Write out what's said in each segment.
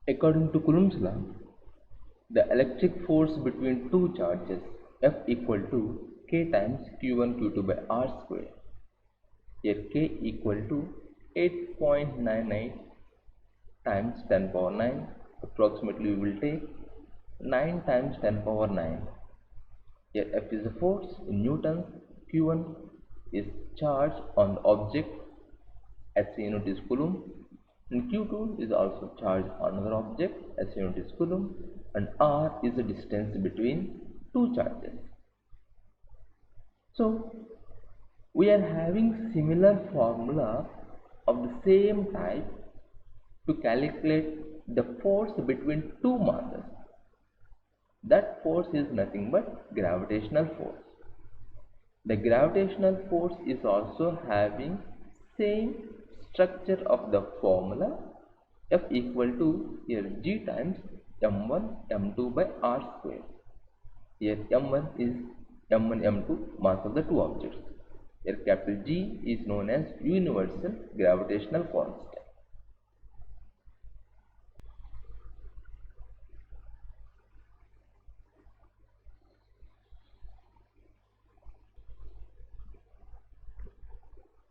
According to Coulomb's law, the electric force between two charges F equal to K times Q1 Q2 by R square. Here K equal to 8.98 times 10 power 9. Approximately we will take 9 times 10 power 9. Here F is a force in newtons, Q1 is charge on the object, SI unit is coulomb, and Q2 is also charge on another object, SI unit is coulomb, and R is the distance between two charges. So we are having similar formula of the same type to calculate the force between two masses. That force is nothing but gravitational force. The gravitational force is also having same structure of the formula F equal to here G times m1 m2 by r square. Here m1 is m1 m2 mass of the two objects. Here capital G is known as universal gravitational constant.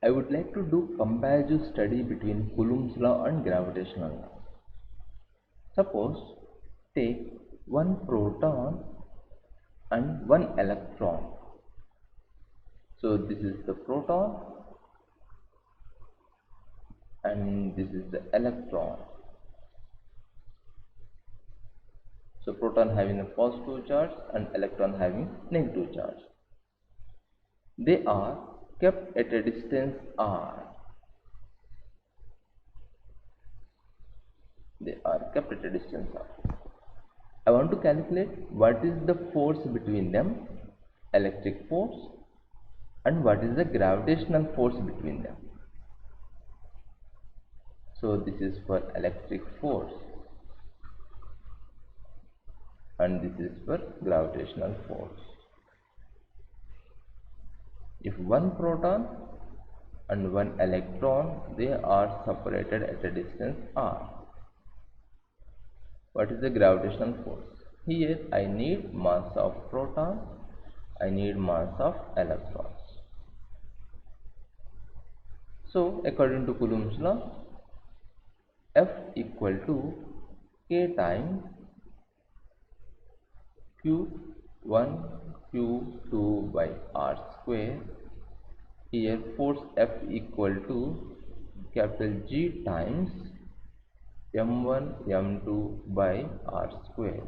I would like to do comparative study between Coulomb's law and gravitational law. Suppose take one proton and one electron. So this is the proton and this is the electron. So proton having a positive charge and electron having negative charge. They are kept at a distance r. They are kept at a distance r. I want to calculate what is the force between them, electric force, and what is the gravitational force between them. So this is for electric force and this is for gravitational force. If one proton and one electron, they are separated at a distance r. What is the gravitational force? Here I need mass of proton, I need mass of electrons. So according to Coulomb's law, F equal to K times Q1 Q2 by R square. Here force F equal to capital G times m1 m2 by R square.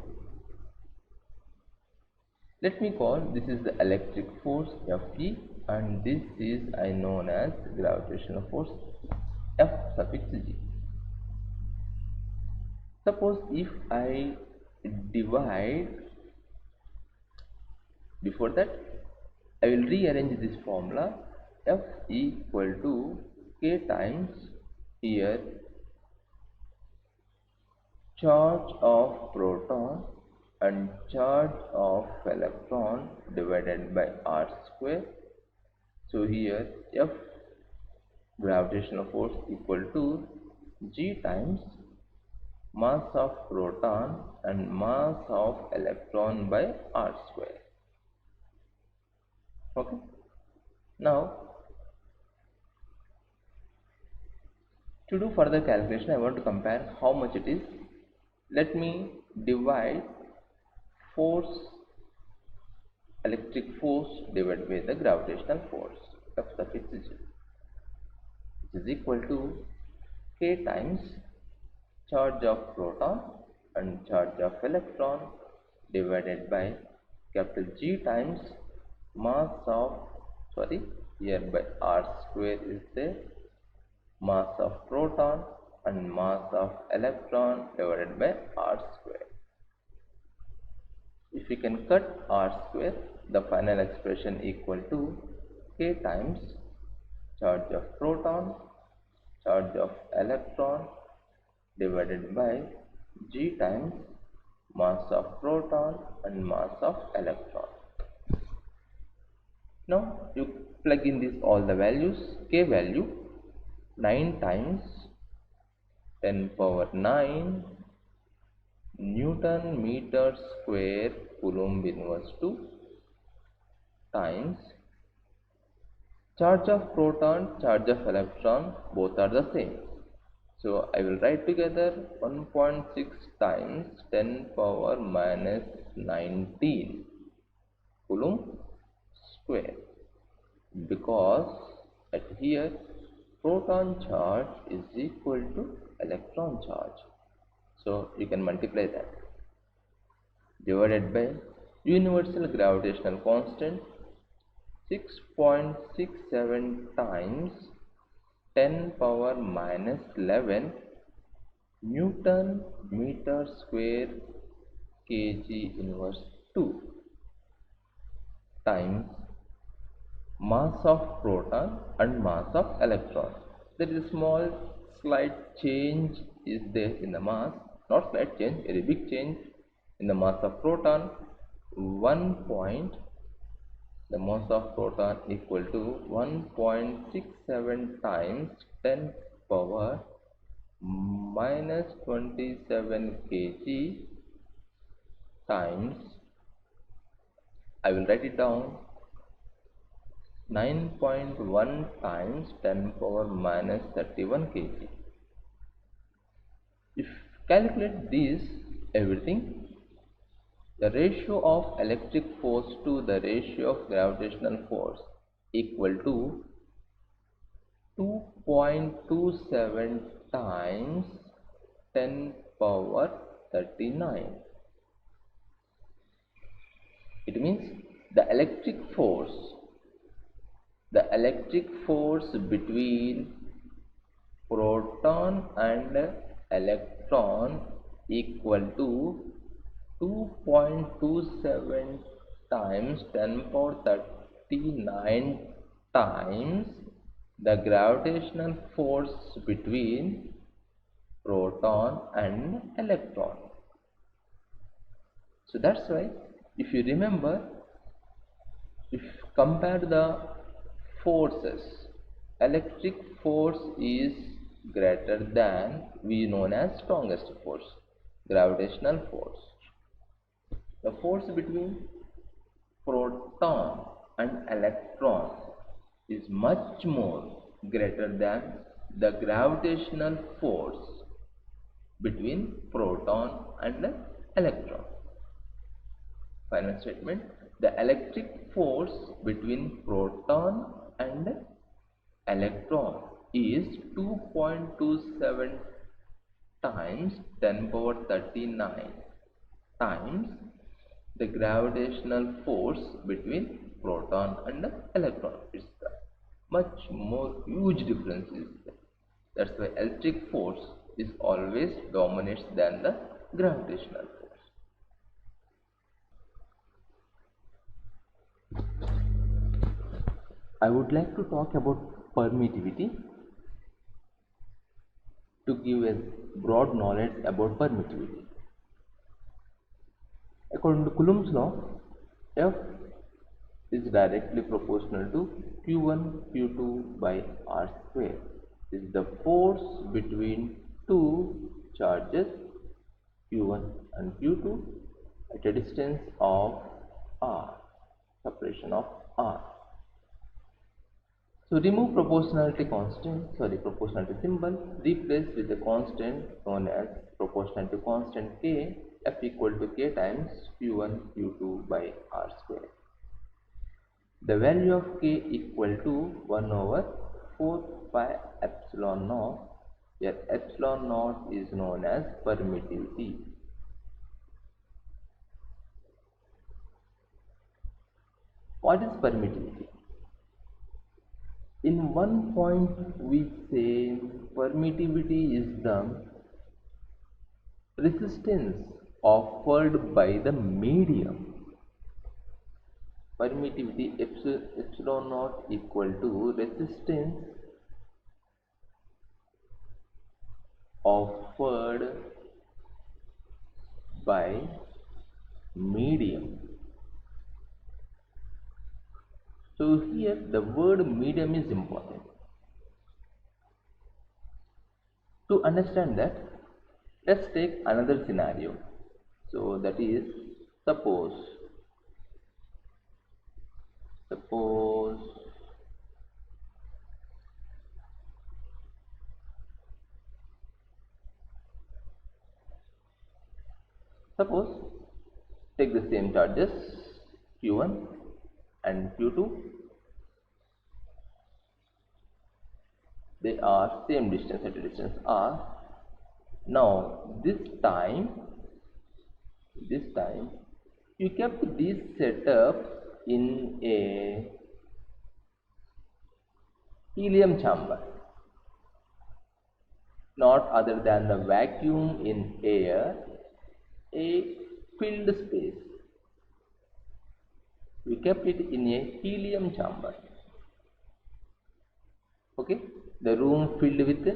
Let me call this is the electric force Fe and this is I known as gravitational force F suffix G. Suppose if I divide, before that I will rearrange this formula. F equal to K times here charge of proton and charge of electron divided by r square. So here F gravitational force equal to G times mass of proton and mass of electron by r square. Okay. Now to do further calculation, I want to compare how much it is. Let me divide force, electric force divided by the gravitational force F suffix G, which is equal to K times charge of proton and charge of electron divided by capital G times mass of, here by r square is the mass of proton and mass of electron divided by r square. If we can cut r square, the final expression equal to K times charge of proton, charge of electron divided by G times mass of proton and mass of electron. Now you plug in this all the values. K value 9 times 10 power 9 Newton meter square Coulomb inverse 2 times charge of proton, charge of electron, both are the same. So I will write together 1.6 times 10 power minus 19 Coulomb square, because at here proton charge is equal to electron charge. So you can multiply that, divided by universal gravitational constant 6.67 times 10 power minus 11 Newton meter square kg inverse 2 times mass of proton and mass of electron. There is a small slight change is there in the mass, not slight change, very big change in the mass of proton. 1 point, the mass of proton equal to 1.67 times 10 power minus 27 kg times, I will write it down, 9.1 times 10 power minus 31 kg. If calculate this everything, the ratio of electric force to the ratio of gravitational force equal to 2.27 times 10 power 39. It means the electric force between proton and electron equal to 2.27 times 10 power 39 times the gravitational force between proton and electron. So that's why, if you remember, if compare the forces, electric force is greater than we known as strongest force, gravitational force. The force between proton and electron is much more greater than the gravitational force between proton and electron. Final statement: the electric force between proton and electron is 2.27 times 10 power 39 times the gravitational force between proton and electron. It's the much more huge difference is there. That's why electric force is always dominates than the gravitational force. I would like to talk about permittivity to give a broad knowledge about permittivity. According to Coulomb's law, F is directly proportional to Q1 Q2 by R square. This is the force between two charges Q1 and Q2 at a distance of R, separation of R. So remove proportionality symbol, replace with the constant known as proportionality constant K, F equal to K times Q1 Q2 by R square. The value of K equal to 1 over 4 pi epsilon naught. Here epsilon naught is known as permittivity. What is permittivity? In one point we say permittivity is the resistance offered by the medium. Permittivity epsilon naught equal to resistance offered by medium. So here the word medium is important. To understand that, let's take another scenario. So that is, suppose suppose take the same charges q1 and q2. They are same distance at a distance r. Now this time you kept this setup in a helium chamber, not other than the vacuum in air, a filled space. We kept it in a helium chamber. Okay, the room filled with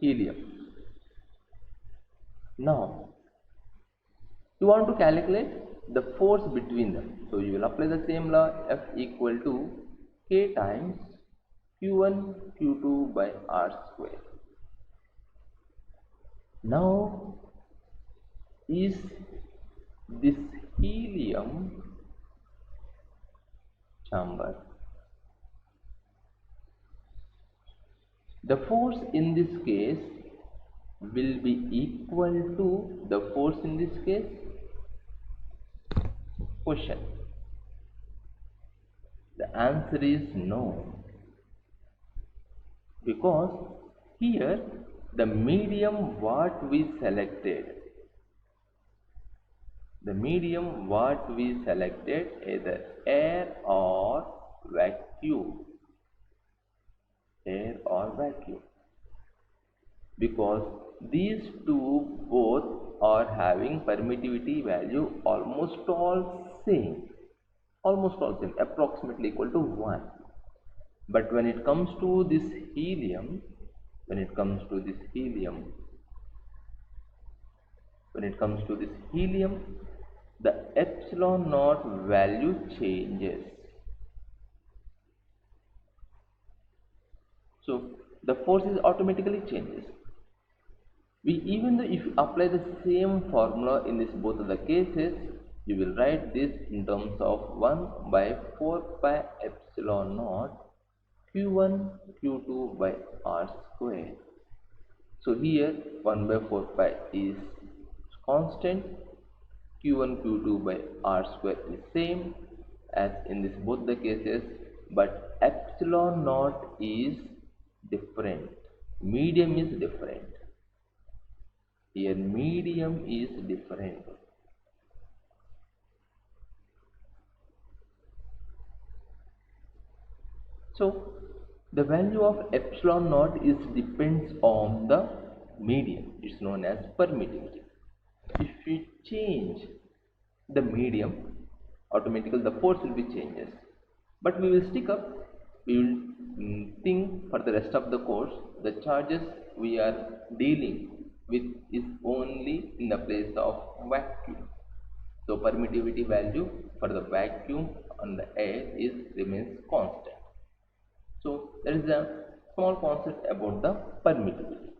helium. Now you want to calculate the force between them, so you will apply the same law, F equal to K times Q1 Q2 by R square. Now is this helium chamber, the force in this case will be equal to the force in this case? Question. The answer is no, because here the medium what we selected either air or vacuum, because these two both are having permittivity value almost all same, approximately equal to 1. But when it comes to this helium, the epsilon naught value changes. So the force is automatically changes. Even though if you apply the same formula in this both of the cases, you will write this in terms of 1 by 4 pi epsilon naught q1 q2 by r square. So here 1 by 4 pi is constant, q1 q2 by r square is same as in this both the cases, but epsilon naught is different, medium is different. Here medium is different. So the value of epsilon naught is depends on the medium. It's known as permittivity. If we change the medium, automatically the force will be changes. But we will think for the rest of the course, the charges we are dealing with is only in the place of vacuum. So permittivity value for the vacuum and the air remains constant. So there is a small concept about the permittivity.